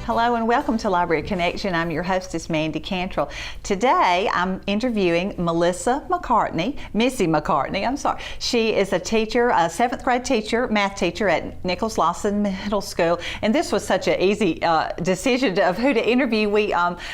Hello and welcome to Library Connection. I'm your hostess, Mandy Cantrell. Today I'm interviewing Missy McCartney, I'm sorry. She is a teacher, a 7th grade teacher, math teacher at Nichols Lawson Middle School. And this was such an easy decision of who to interview.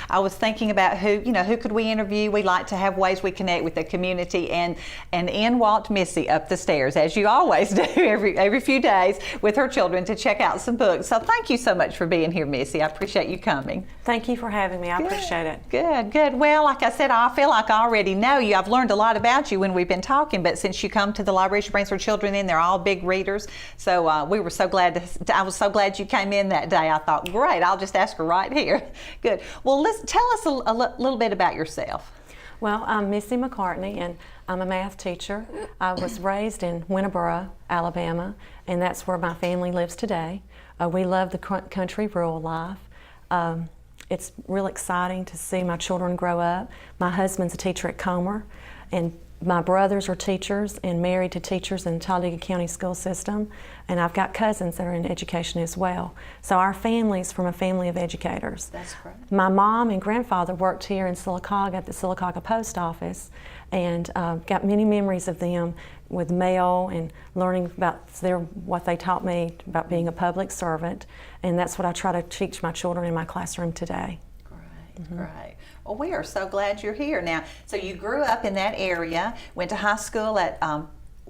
I was thinking about who could we interview. We like to have ways we connect with the community, and in walked Missy up the stairs, as you always do every few days with her children, to check out some books. So thank you so much for being here, Missy. I appreciate you coming. Thank you for having me. I appreciate it. Good. Well, like I said, I feel like I already know you. I've learned a lot about you when we've been talking, but since you come to the library, she brings her children in. They're all big readers. So we were so glad I was so glad you came in that day. I thought, great, I'll just ask her right here. Good. Well, tell us a little bit about yourself. Well, I'm Missy McCartney, and I'm a math teacher. I was raised in Winterboro, Alabama, and that's where my family lives today. We love the country rural life. It's real exciting to see my children grow up. My husband's a teacher at Comer, and my brothers are teachers and married to teachers in the Talladega County school system, and I've got cousins that are in education as well. So our family's from a family of educators. That's great. My mom and grandfather worked here in Sylacauga at the Sylacauga Post Office, and got many memories of them with mail and learning about what they taught me about being a public servant, and that's what I try to teach my children in my classroom today. Great. Well, we are so glad you're here now. So you grew up in that area, went to high school at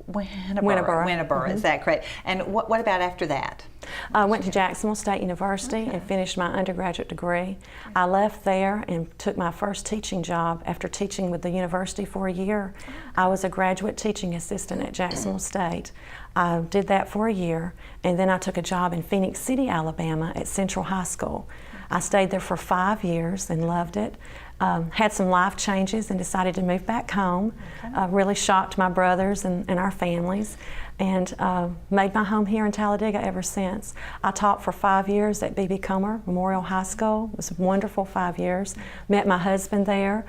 Winterboro. Is that correct? And what about after that? I went to Jacksonville State University and finished my undergraduate degree. I left there and took my first teaching job after teaching with the university for a year. I was a graduate teaching assistant at Jacksonville State. I did that for a year, and then I took a job in Phoenix City, Alabama at Central High School. I stayed there for 5 years and loved it. Had some life changes and decided to move back home. Really shocked my brothers and our families, and made my home here in Talladega ever since. I taught for 5 years at B.B. Comer Memorial High School. It was a wonderful 5 years. Met my husband there.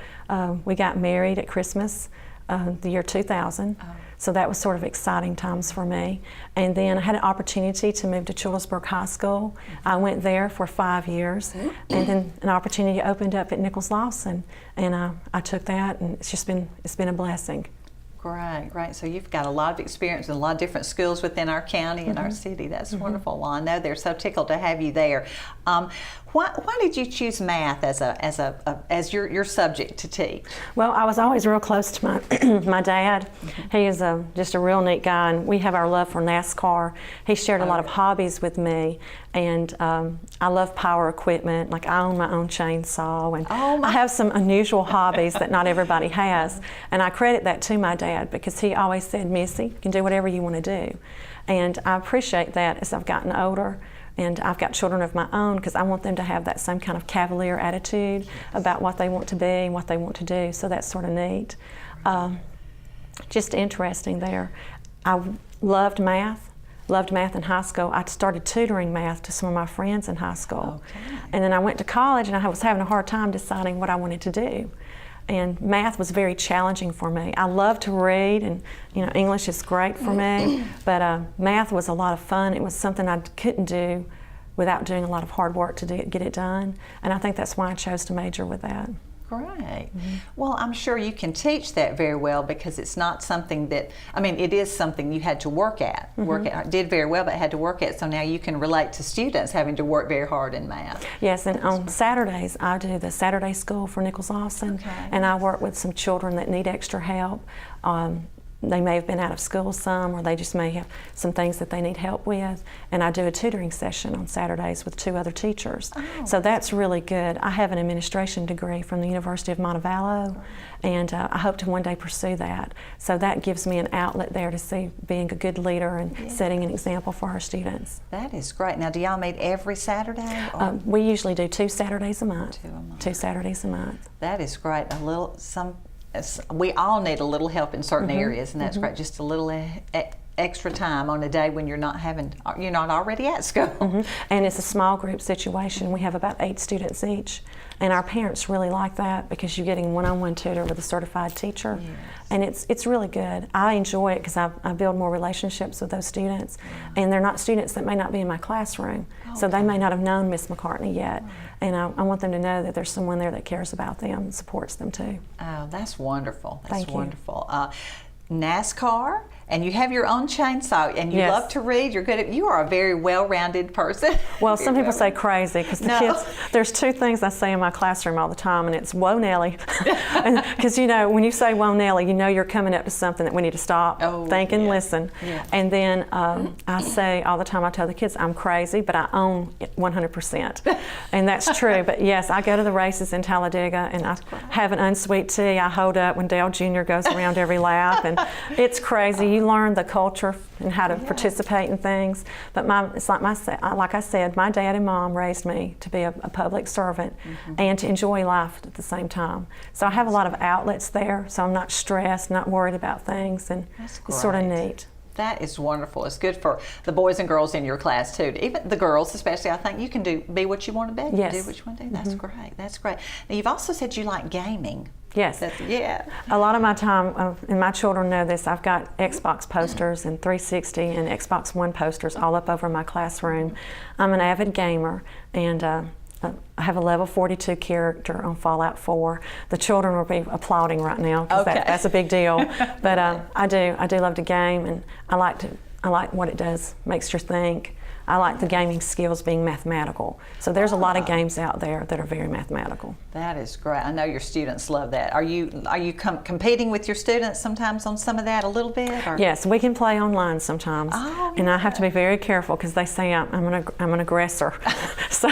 We got married at Christmas the year 2000. So that was sort of exciting times for me. And then I had an opportunity to move to Childersburg High School. I went there for 5 years, and then an opportunity opened up at Nichols Lawson, and I took that, and it's been a blessing. Great. So you've got a lot of experience in a lot of different schools within our county and our city. That's wonderful. Well, I know they're so tickled to have you there. Why did you choose math as your subject to teach? Well, I was always real close to my dad. He is just a real neat guy, and we have our love for NASCAR. He shared a lot of hobbies with me, and I love power equipment. Like, I own my own chainsaw, and I have some unusual hobbies that not everybody has. And I credit that to my dad, because he always said, Missy, you can do whatever you want to do. And I appreciate that as I've gotten older. And I've got children of my own, because I want them to have that same kind of cavalier attitude about what they want to be and what they want to do. So that's sort of neat. Just interesting there. I loved math in high school. I started tutoring math to some of my friends in high school. And then I went to college, and I was having a hard time deciding what I wanted to do. And math was very challenging for me. I love to read, and English is great for me, but math was a lot of fun. It was something I couldn't do without doing a lot of hard work to get it done, and I think that's why I chose to major with that. Great. Well, I'm sure you can teach that very well, because it's not something that, it is something you had to work at. Did very well, but had to work at, so now you can relate to students having to work very hard in math. Yes, and on Saturdays, I do the Saturday school for Nichols Lawson, and I work with some children that need extra help. They may have been out of school some, or they just may have some things that they need help with. And I do a tutoring session on Saturdays with 2 other teachers. So that's really good. I have an administration degree from the University of Montevallo, and I hope to one day pursue that. So that gives me an outlet there to see being a good leader and setting an example for our students. That is great. Now, do y'all meet every Saturday? We usually do 2 Saturdays a month. 2 Saturdays a month. That is great. We all need a little help in certain areas, and that's great. Just a little extra time on a day when you're not already at school. And it's a small group situation. We have about 8 students each. And our parents really like that because you're getting one-on-one tutor with a certified teacher. Yes. And it's really good. I enjoy it because I build more relationships with those students. And they're not students that may not be in my classroom. Okay. So they may not have known Miss McCartney yet. And I want them to know that there's someone there that cares about them and supports them too. Oh, that's wonderful. That's Thank you. wonderful. NASCAR, and you have your own chainsaw, and you Yes. love to read. You are a very well-rounded person. Well, some people say crazy because the kids, there's 2 things I say in my classroom all the time, and it's whoa Nellie. Because when you say whoa Nellie, you're coming up to something that we need to stop, think and listen. Yeah. And then I say all the time, I tell the kids I'm crazy, but I own it 100%. And that's true. But yes, I go to the races in Talladega, and I have an unsweet tea I hold up when Dale Jr. goes around every lap, and it's crazy. You learn the culture and how to participate in things. But it's like I said, my dad and mom raised me to be a public servant and to enjoy life at the same time. So I have a lot of outlets there, so I'm not stressed, not worried about things, and it's sort of neat. That is wonderful. It's good for the boys and girls in your class too. Even the girls, especially, I think you can be what you want to be. Yes. Do what you want to do. That's great. That's great. Now, you've also said you like gaming. Yes. Yeah. A lot of my time, and my children know this, I've got Xbox posters and 360 and Xbox One posters all up over my classroom. I'm an avid gamer, and I have a level 42 character on Fallout 4. The children will be applauding right now because that's a big deal. But I do love to game, and I like what it does. Makes you think. I like the gaming skills being mathematical. So there's a lot of games out there that are very mathematical. That is great. I know your students love that. Are you competing with your students sometimes on some of that a little bit? Or? Yes, we can play online sometimes. And I have to be very careful because they say I'm an aggressor. So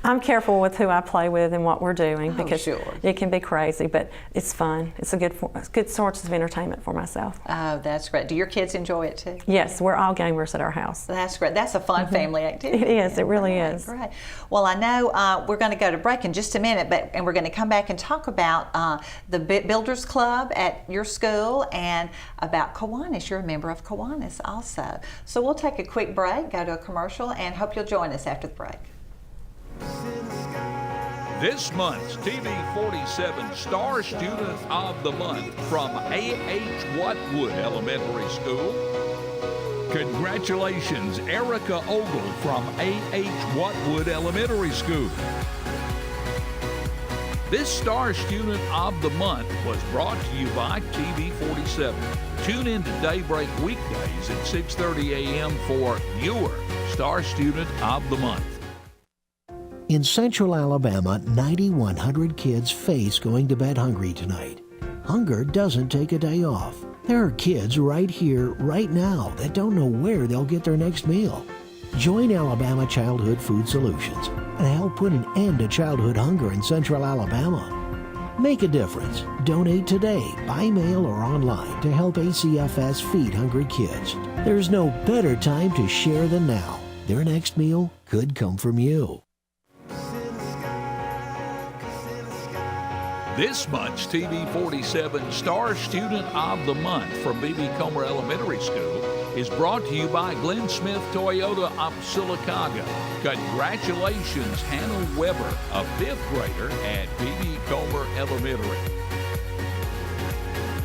I'm careful with who I play with and what we're doing because it can be crazy, but it's fun. It's a good source of entertainment for myself. Oh, that's great. Do your kids enjoy it too? Yes, we're all gamers at our house. That's great. That's a fun family activity. It is. It really is. Great. Well, I know we're going to go to break in just a minute, and we're going to come back and talk about the Builders Club at your school and about Kiwanis. You're a member of Kiwanis also. So we'll take a quick break, go to a commercial, and hope you'll join us after the break. This month's TV 47 Star Student of the Month from A.H. Watwood Elementary School. Congratulations, Erica Ogle from A.H. Watwood Elementary School. This Star Student of the Month was brought to you by TV 47. Tune in to Daybreak weekdays at 6:30 a.m. for your Star Student of the Month. In Central Alabama, 9,100 kids face going to bed hungry tonight. Hunger doesn't take a day off. There are kids right here, right now, that don't know where they'll get their next meal. Join Alabama Childhood Food Solutions and help put an end to childhood hunger in Central Alabama. Make a difference. Donate today, by mail or online, to help ACFS feed hungry kids. There's no better time to share than now. Their next meal could come from you. This month's TV 47 Star Student of the Month from B.B. Comer Elementary School is brought to you by Glenn Smith Toyota of Sylacauga. Congratulations, Hannah Weber, a 5th grader at B.B. Comer Elementary.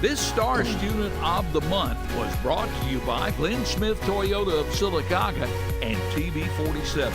This Star Student of the Month was brought to you by Glenn Smith Toyota of Sylacauga and TV 47.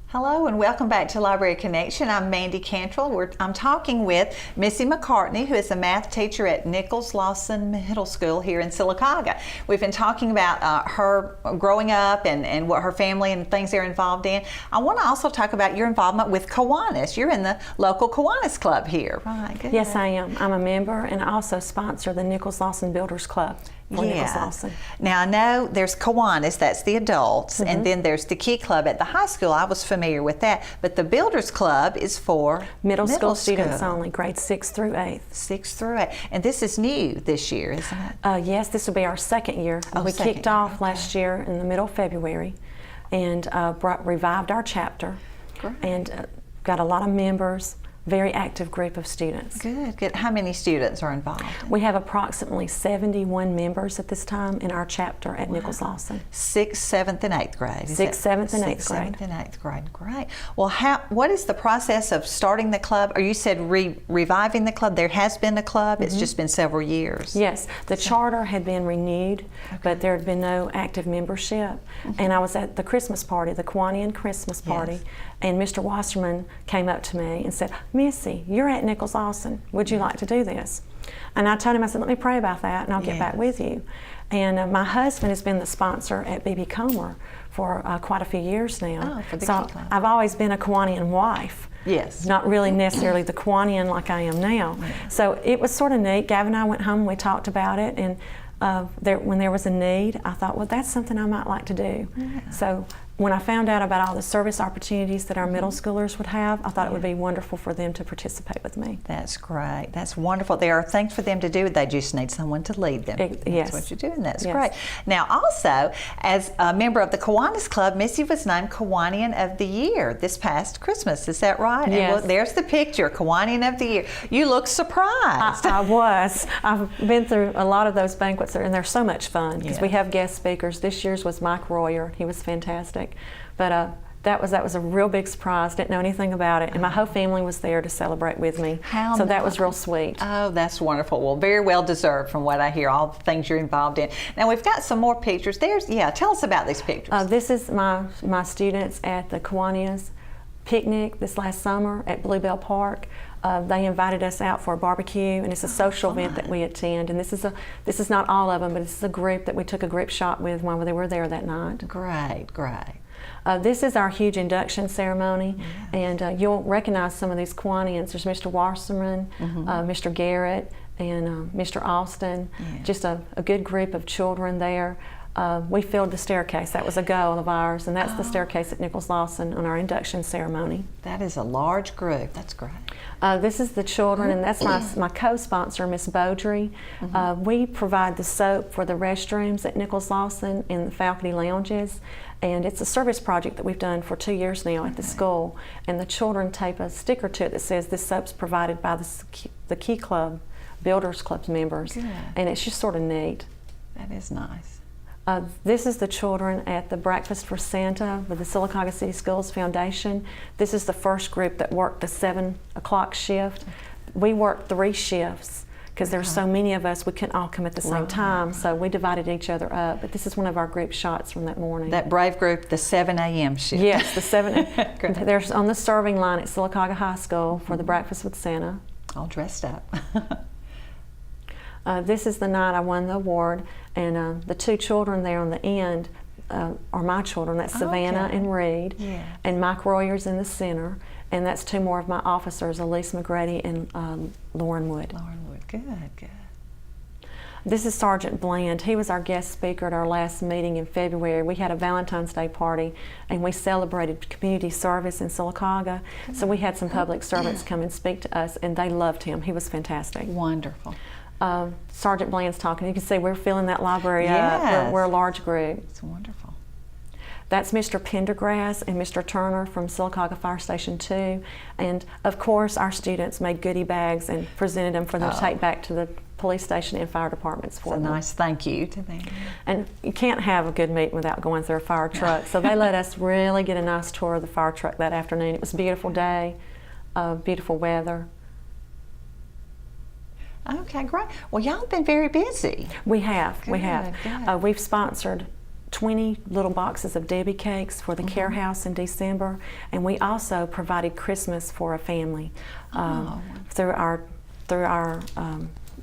Hello and welcome back to Library Connection. I'm Mandy Cantrell. I'm talking with Missy McCartney, who is a math teacher at Nichols Lawson Middle School here in Sylacauga. We've been talking about her growing up and what her family and things they're involved in. I want to also talk about your involvement with Kiwanis. You're in the local Kiwanis Club here. Right, good. Yes, I am. I'm a member, and I also sponsor the Nichols Lawson Builders Club. Yeah. Now I know there's Kiwanis, that's the adults, and then there's the Key Club at the high school. I was familiar with that, but the Builders Club is for middle school students only, grades 6 through 8th. 6 through 8, and this is new this year, isn't it? Yes, this will be our 2nd year. We kicked off last year in the middle of February, and revived our chapter, and got a lot of members. very active group of students. Good, good. How many students are involved? We have approximately 71 members at this time in our chapter at Nichols Lawson. 6th, 7th, and 8th grade. 6th, 7th, and 8th grade. 6th, 7th, and 8th grade. Great. Well, what is the process of starting the club? Or you said reviving the club. There has been a club. It's just been several years. Yes, the charter had been renewed, but there had been no active membership. And I was at the Christmas party, the Kiwanian Christmas party, and Mr. Wasserman came up to me and said, "Missy, you're at Nichols Lawson. Would you like to do this?" And I told him, I said, "Let me pray about that, and I'll get back with you." And my husband has been the sponsor at B.B. Comer for quite a few years now. Oh, for the so Key Club. I've always been a Kiwanian wife. Yes. Not really necessarily the Kiwanian like I am now. So it was sort of neat. Gavin and I went home, we talked about it, and when there was a need, I thought, well, that's something I might like to do. Yeah. So when I found out about all the service opportunities that our middle schoolers would have, I thought it would be wonderful for them to participate with me. That's great. That's wonderful. There are things for them to do. They just need someone to lead them. Yes. That's what you're doing. That's great. Now, also, as a member of the Kiwanis Club, Missy was named Kiwanian of the Year this past Christmas. Is that right? Yes. And look, there's the picture, Kiwanian of the Year. You look surprised. I was. I've been through a lot of those banquets, and they're so much fun because we have guest speakers. This year's was Mike Royer. He was fantastic. But that was a real big surprise. Didn't know anything about it, and my whole family was there to celebrate with me. So that was real sweet. Oh, that's wonderful. Well, very well deserved from what I hear. All the things you're involved in. Now we've got some more pictures. Tell us about these pictures. This is my students at the Kiwanias picnic this last summer at Bluebell Park. They invited us out for a barbecue, and it's a social event that we attend. And this is not all of them, but this is a group that we took a group shot with while they were there that night. Great, great. This is our huge induction ceremony, and you'll recognize some of these Kiwanians. There's Mr. Wasserman, Mr. Garrett, and Mr. Austin, just a good group of children there. We filled the staircase. That was a goal of ours, and that's the staircase at Nichols Lawson on our induction ceremony. That is a large group. That's great. This is the children, and that's my co-sponsor, Miss Beaudry. We provide the soap for the restrooms at Nichols Lawson in the faculty lounges, and it's a service project that we've done for 2 years now at the school. And the children tape a sticker to it that says this soap's provided by the Key Club, Builders Club members, Good. And it's just sort of neat. That is nice. This is the children at the Breakfast for Santa with the Sylacauga City Schools Foundation. This is the first group that worked the 7 o'clock shift. We worked 3 shifts because there's so many of us, we couldn't all come at the same time, so we divided each other up. But this is one of our group shots from that morning. That brave group, the 7 a.m. shift. Yes, the 7. They're on the serving line at Sylacauga High School for the Breakfast with Santa. All dressed up. This is the night I won the award, and the 2 children there on the end are my children. That's Savannah and Reed, and Mike Royer's in the center, and that's 2 more of my officers, Elise McGrady and Lauren Wood. Lauren Wood, good, good. This is Sergeant Bland. He was our guest speaker at our last meeting in February. We had a Valentine's Day party, and we celebrated community service in Sylacauga. So we had some public servants come and speak to us, and they loved him. He was fantastic. Wonderful. Sergeant Bland's talking. You can see we're filling that library up. We're a large group. It's wonderful. That's Mr. Pendergrass and Mr. Turner from Sylacauga Fire Station 2. And of course, our students made goodie bags and presented them for them to take back to the police station and fire departments for them. It's a nice thank you to them. And you can't have a good meeting without going through a fire truck. So they let us really get a nice tour of the fire truck that afternoon. It was a beautiful day, beautiful weather. Okay, great. Well, y'all have been very busy. We have. Good, we have. good. We've sponsored 20 little boxes of Debbie cakes for the Care House in December, and we also provided Christmas for a family through our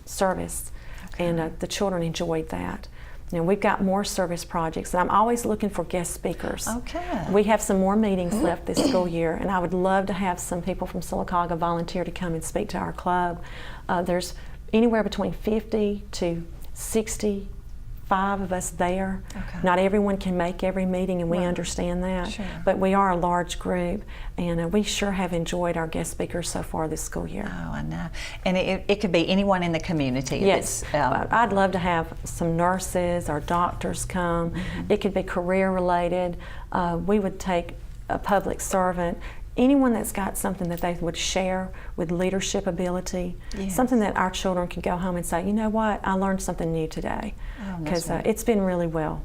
service, and the children enjoyed that. You know, we've got more service projects, and I'm always looking for guest speakers. Okay. We have some more meetings left this school year, and I would love to have some people from Sylacauga volunteer to come and speak to our club. There's anywhere between 50 to 65 of us there. Okay. Not everyone can make every meeting, and we understand that. Sure. But we are a large group, and we sure have enjoyed our guest speakers so far this school year. Oh, I know. And it could be anyone in the community. Yes, I'd love to have some nurses or doctors come. It could be career related. We would take a public servant, anyone that's got something that they would share with leadership ability, Yes. something that our children could go home and say, you know what, I learned something new today. Because it's been really well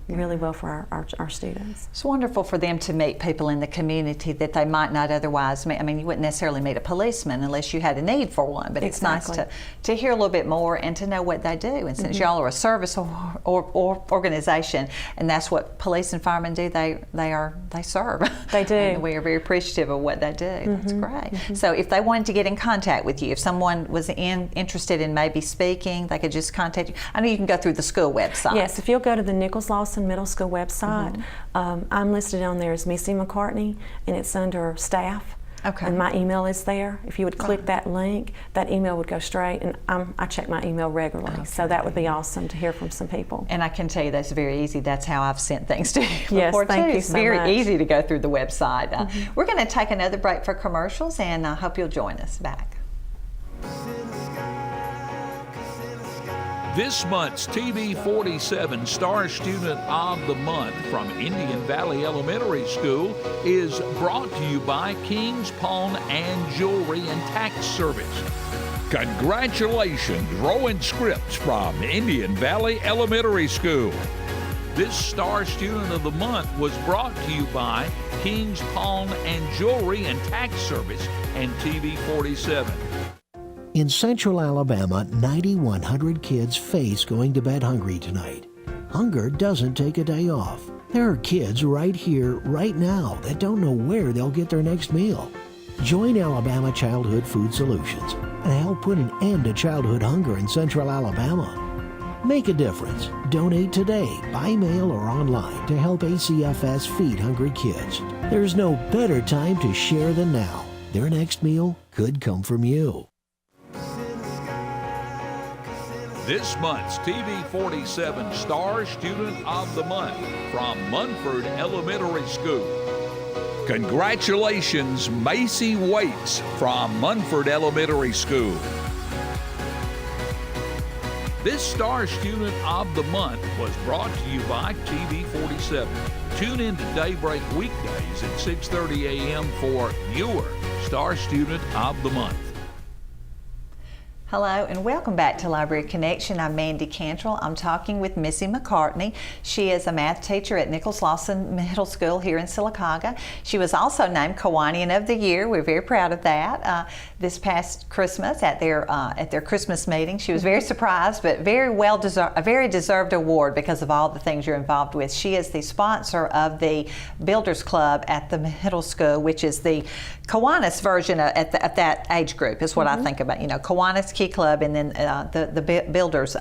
for our students. It's wonderful for them to meet people in the community that they might not otherwise meet. I mean, you wouldn't necessarily meet a policeman unless you had a need for one, but it's nice to hear a little bit more and to know what they do. And since y'all are a service or organization, and that's what police and firemen do, they serve. They do. And we are very appreciative of what they do. That's great. So if they wanted to get in contact with you, if someone was interested in maybe speaking, they could just contact you. I know you can go through the school website. Yes, if you'll go to the Nichols-Lawson Middle School website, I'm listed on there as Missy McCartney, and it's under staff. Okay. And my email is there. If you would click that link, that email would go straight, and I check my email regularly. So that would be awesome to hear from some people. And I can tell you that's very easy. That's how I've sent things to you Yes, before thank too. you It's so very much. easy to go through the website. We're going to take another break for commercials, and I hope you'll join us back. This month's TV 47 Star Student of the Month from Indian Valley Elementary School is brought to you by King's Pawn and Jewelry and Tax Service. Congratulations, Rowan Scripps from Indian Valley Elementary School. This Star Student of the Month was brought to you by King's Pawn and Jewelry and Tax Service and TV 47. In Central Alabama, 9,100 kids face going to bed hungry tonight. Hunger doesn't take a day off. There are kids right here, right now, that don't know where they'll get their next meal. Join Alabama Childhood Food Solutions and help put an end to childhood hunger in Central Alabama. Make a difference. Donate today, by mail or online, to help ACFS feed hungry kids. There's no better time to share than now. Their next meal could come from you. This month's TV 47 Star Student of the Month from Munford Elementary School. Congratulations, Macy Waits from Munford Elementary School. This Star Student of the Month was brought to you by TV 47. Tune in to Daybreak weekdays at 6:30 a.m. for your Star Student of the Month. Hello and welcome back to Library Connection. I'm Mandy Cantrell. I'm talking with Missy McCartney. She is a math teacher at Nichols-Lawson Middle School here in Sylacauga. She was also named Kiwanian of the Year. We're very proud of that. This past Christmas at their Christmas meeting, she was very surprised, but a very deserved award because of all the things you're involved with. She is the sponsor of the Builders Club at the middle school, which is the Kiwanis version of that age group. Is what I think about. You know, Kiwanis Key Club, and then the Builders.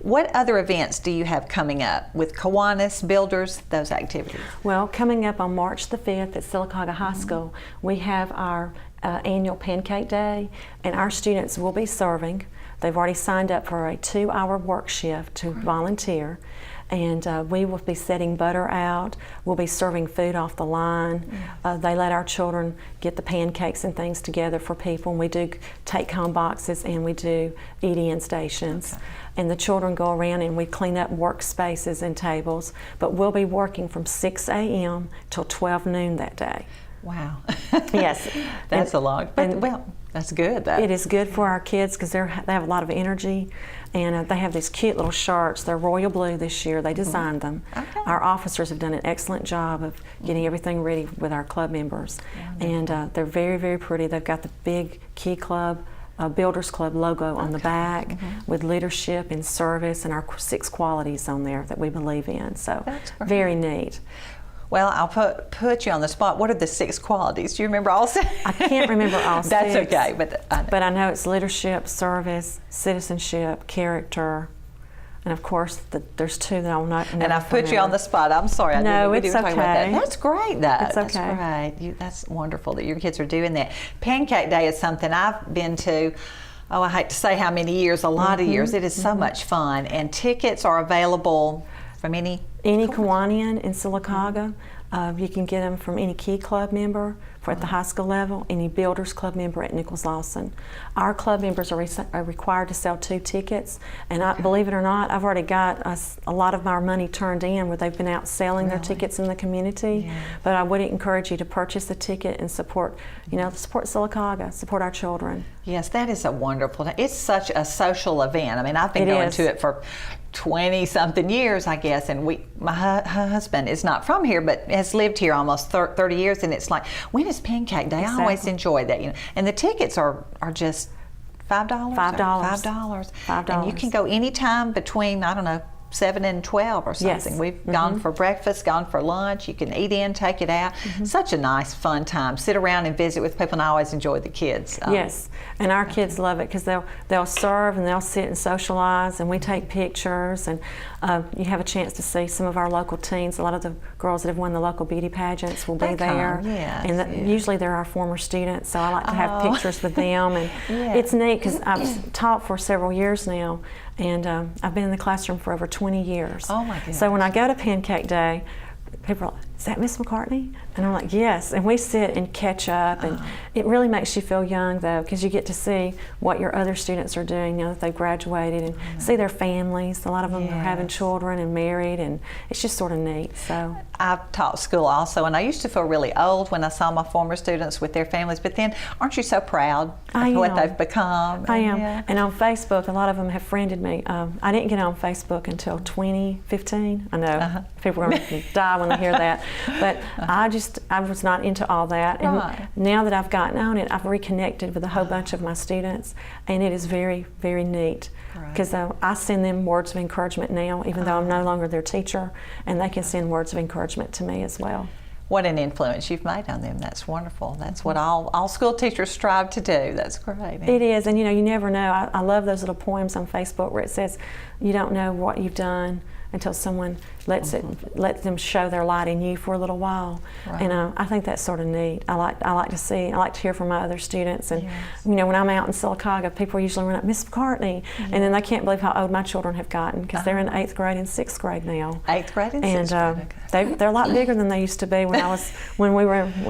What other events do you have coming up with Kiwanis, Builders, those activities? Well, coming up on March the 5th at Sylacauga High School, we have our annual Pancake Day, and our students will be serving. They've already signed up for a 2-hour work shift to volunteer. And we will be setting butter out. We'll be serving food off the line. They let our children get the pancakes and things together for people. And we do take-home boxes, and we do eat-in stations. Okay. And the children go around and we clean up workspaces and tables. But we'll be working from 6 a.m. till 12 noon that day. Wow. Yes. That's a lot. But, well, that's good, though. It is good for our kids because they have a lot of energy. And they have these cute little shirts. They're royal blue this year. They designed them. Okay. Our officers have done an excellent job of getting everything ready with our club members. And they're very, very pretty. They've got the big Key Club, Builders Club logo on the back with leadership and service and our 6 qualities on there that we believe in. So very neat. Well, I'll put you on the spot. What are the 6 qualities? Do you remember all 6? I can't remember all 6. That's okay, but I know it's leadership, service, citizenship, character, and of course there's 2 that I'll not. And I've put you on the spot. I'm sorry. No, it's okay. About that. That's great, though. It's okay. That's great. That's wonderful that your kids are doing that. Pancake Day is something I've been to. Oh, I hate to say how many years. A lot of years. It is so much fun, and tickets are available from any Kiwanian in Sylacauga. You can get them from any Key Club member, for at the high school level, any Builders Club member at Nichols Lawson. Our club members are required to sell 2 tickets, and believe it or not, I've already got a lot of our money turned in where they've been out selling their tickets in the community. Yes. But I would encourage you to purchase a ticket and support, support Sylacauga, support our children. Yes, that is a wonderful thing. It's such a social event. I mean, I've been going to it for 20-something years, I guess, and my husband is not from here, but has lived here almost 30 years, and it's like, when is Pancake Day? Exactly. I always enjoy that, and the tickets are just $5. $5. And you can go anytime between, I don't know, 7 and 12 or something. Yes. We've gone for breakfast, gone for lunch. You can eat in, take it out. Such a nice, fun time. Sit around and visit with people, and I always enjoy the kids. Yes, and our kids love it because they'll serve and they'll sit and socialize, and we take pictures, and you have a chance to see some of our local teens. A lot of the girls that have won the local beauty pageants will be there. Yes, and usually they're our former students, so I like to have pictures with them, and Yeah. it's neat because I've taught for several years now, and I've been in the classroom for over 20 years. Oh my goodness. So when I go to Pancake Day, people are like, "Is that Miss McCartney?" And I'm like, "Yes." And we sit and catch up, and it really makes you feel young, though, because you get to see what your other students are doing now that they've graduated, and see their families. A lot of them are having children and married, and it's just sort of neat. So I've taught school also, and I used to feel really old when I saw my former students with their families, but then aren't you so proud of what they've become? I am. And on Facebook, a lot of them have friended me. I didn't get on Facebook until 2015. I know people are going to die when they hear that, but I was not into all that. And now that I've gotten on it, I've reconnected with a whole bunch of my students, and it is very, very neat. Because I send them words of encouragement now, even though I'm no longer their teacher, and they can send words of encouragement to me as well. What an influence you've made on them. That's wonderful. That's what all school teachers strive to do. That's great. It is, and you never know. I love those little poems on Facebook where it says, "You don't know what you've done until someone lets them show their light in you for a little while." And I think that's sort of neat. I like to hear from my other students, and when I'm out in Sylacauga, people usually run up, "Miss McCartney," and then they can't believe how old my children have gotten because they're in 8th grade and 6th grade now. 8th grade and 6th grade. They're a lot bigger than they used to be when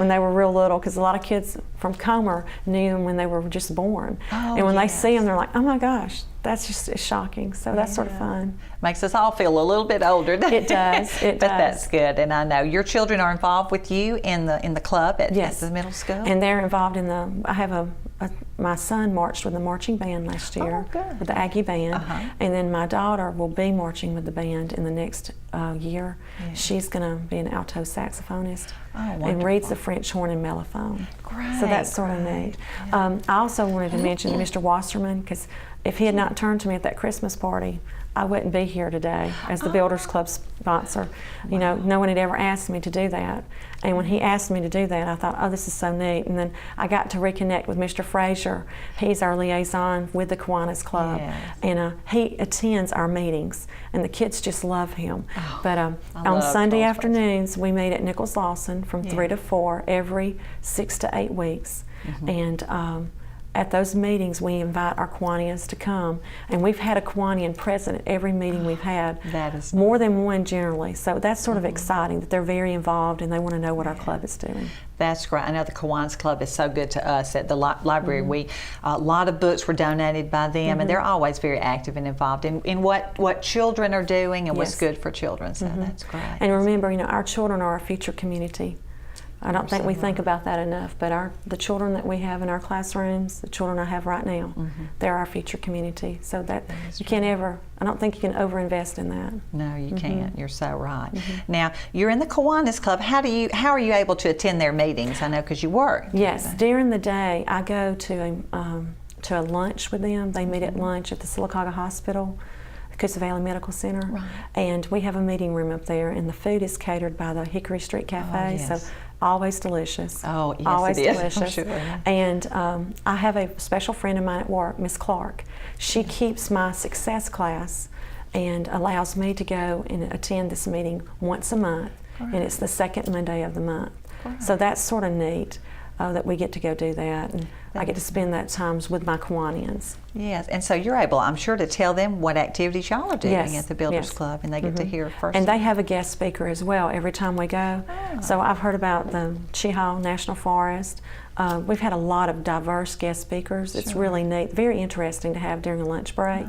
they were real little, because a lot of kids from Comer knew them when they were just born, and when they see them, they're like, "Oh my gosh." That's just shocking. So that's sort of fun. Makes us all feel a little bit older. It does. It but does. That's good. And I know your children are involved with you in the club at the middle school. And they're involved in I have my son marched with the marching band last year with the Aggie band, and then my daughter will be marching with the band in the next year. She's going to be an alto saxophonist and reads the French horn and mellophone. Great. So that's sort of neat. I also wanted to mention Mr. Wasserman, because if he had not turned to me at that Christmas party, I wouldn't be here today as the Builders Club sponsor. No one had ever asked me to do that. And when he asked me to do that, I thought, oh, this is so neat. And then I got to reconnect with Mr. Frazier. He's our liaison with the Kiwanis Club. Yes. And he attends our meetings, and the kids just love him. But on Sunday afternoons, we meet at Nichols Lawson from 3 to 4 every 6 to 8 weeks. And at those meetings, we invite our Kiwanians to come, and we've had a Kiwanian present at every meeting we've had. That is more than one generally. So that's sort of exciting that they're very involved and they want to know what our club is doing. That's great. I know the Kiwanis Club is so good to us at the library. A lot of books were donated by them, and they're always very active and involved in what children are doing and what's good for children. So that's great. And remember, our children are our future community. I don't think we think about that enough, but the children that we have in our classrooms, the children I have right now, they're our future community. So that you can't ever, I don't think you can overinvest in that. No, you can't. You're so right. Now, you're in the Kiwanis Club. How are you able to attend their meetings? I know because you work. Yes, during the day I go to a lunch with them. They meet at lunch at the Sylacauga Hospital, Coosa Valley Medical Center, and we have a meeting room up there, and the food is catered by the Hickory Street Cafe, so always delicious. Oh, yes, always it is. delicious. I'm sure. And I have a special friend of mine at work, Miss Clark. She keeps my success class and allows me to go and attend this meeting once a month, and it's the second Monday of the month. So that's sort of neat. that we get to go do that, and I get to spend that times with my Kiwanians. Yes, and so you're able, I'm sure, to tell them what activities y'all are doing at the Builders Club, and they get to hear first. And they have a guest speaker as well every time we go. So I've heard about the Chehaw National Forest. We've had a lot of diverse guest speakers. It's really neat, very interesting to have during a lunch break.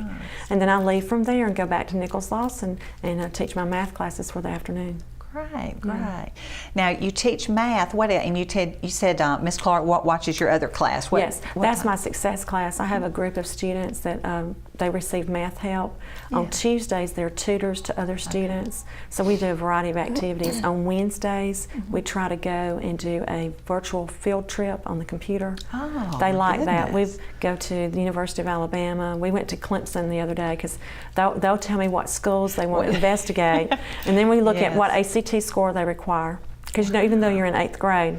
And then I leave from there and go back to Nichols-Lawson and teach my math classes for the afternoon. Great, great. Now you teach math. What? And you said Miss Clark watches your other class. Yes, that's my success class. I have a group of students that they receive math help. On Tuesdays, they're tutors to other students. So we do a variety of activities. On Wednesdays, we try to go and do a virtual field trip on the computer. Oh, they like that. We goodness. go to the University of Alabama. We went to Clemson the other day because they'll tell me what schools they want to investigate, and then we look at what ACT score they require. Because even though you're in 8th grade,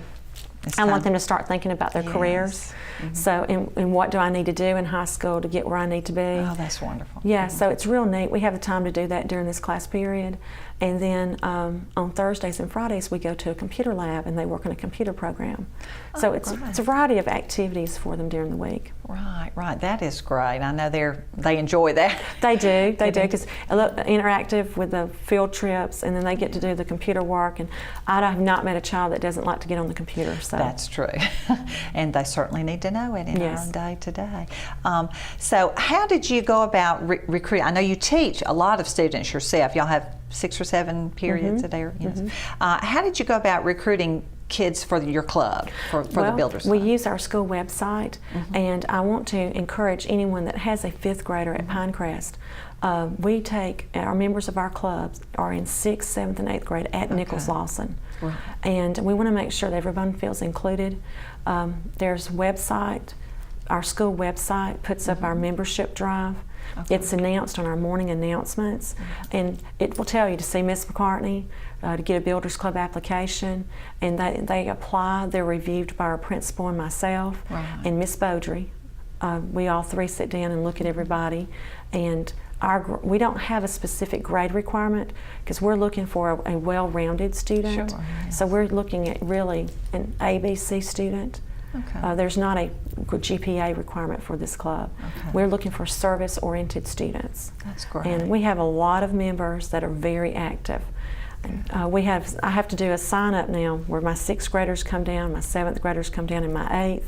I want them to start thinking about their careers. So, and what do I need to do in high school to get where I need to be? Oh, that's wonderful. Yeah, so it's real neat. We have the time to do that during this class period. And then on Thursdays and Fridays, we go to a computer lab and they work on a computer program. So it's a variety of activities for them during the week. Right, right. That is great. I know they enjoy that. They do, because interactive with the field trips, and then they get to do the computer work. And I have not met a child that doesn't like to get on the computer. So that's true, and they certainly need to know it in our day to day. So, how did you go about recruiting? I know you teach a lot of students yourself. Y'all have 6 or 7 periods a day. Yes. How did you go about recruiting kids for your club, for the Builders Club? We use our school website, and I want to encourage anyone that has a 5th grader at Pinecrest. We take, our members of our clubs are in 6th, 7th, and 8th grade at Nichols-Lawson. Right. And we want to make sure that everyone feels included. There's website, our school website puts up our membership drive. It's announced on our morning announcements, and it will tell you to see Miss McCartney, to get a Builders Club application, and they apply. They're reviewed by our principal and myself, and Miss Beaudry. We all 3 sit down and look at everybody, and we don't have a specific grade requirement because we're looking for a well-rounded student. Sure, yes. So we're looking at really an ABC student. Okay. There's not a GPA requirement for this club. Okay. We're looking for service-oriented students. That's great. And we have a lot of members that are very active. I have to do a sign-up now where my 6th graders come down, my 7th graders come down, and my 8th,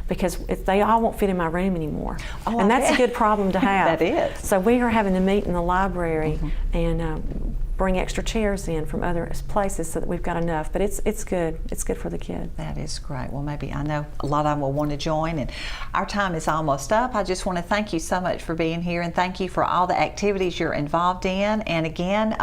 because they all won't fit in my room anymore. Oh, and that's a good problem to have. That is. So we are having to meet in the library and bring extra chairs in from other places so that we've got enough. But it's good. It's good for the kids. That is great. Well, maybe I know a lot of them will want to join, and our time is almost up. I just want to thank you so much for being here, and thank you for all the activities you're involved in. And again,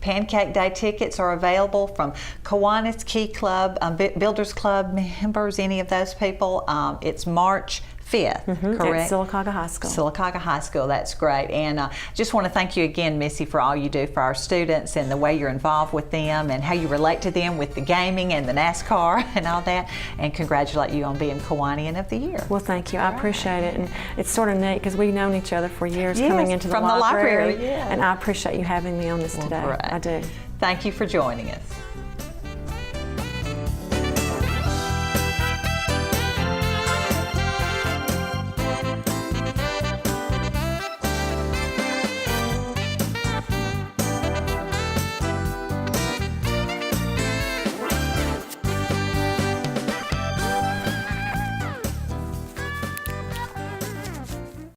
Pancake Day tickets are available from Kiwanis, Key Club, Builders Club members, any of those people. It's March 5th, correct? At Sylacauga High School. Sylacauga High School, that's great. And just want to thank you again, Missy, for all you do for our students and the way you're involved with them and how you relate to them with the gaming and the NASCAR and all that. And congratulate you on being Kiwanian of the Year. Well, thank you. I appreciate it. And it's sort of neat because we've known each other for years coming into the from library. The library. And I appreciate you having me on this today. Great. I do. Thank you for joining us.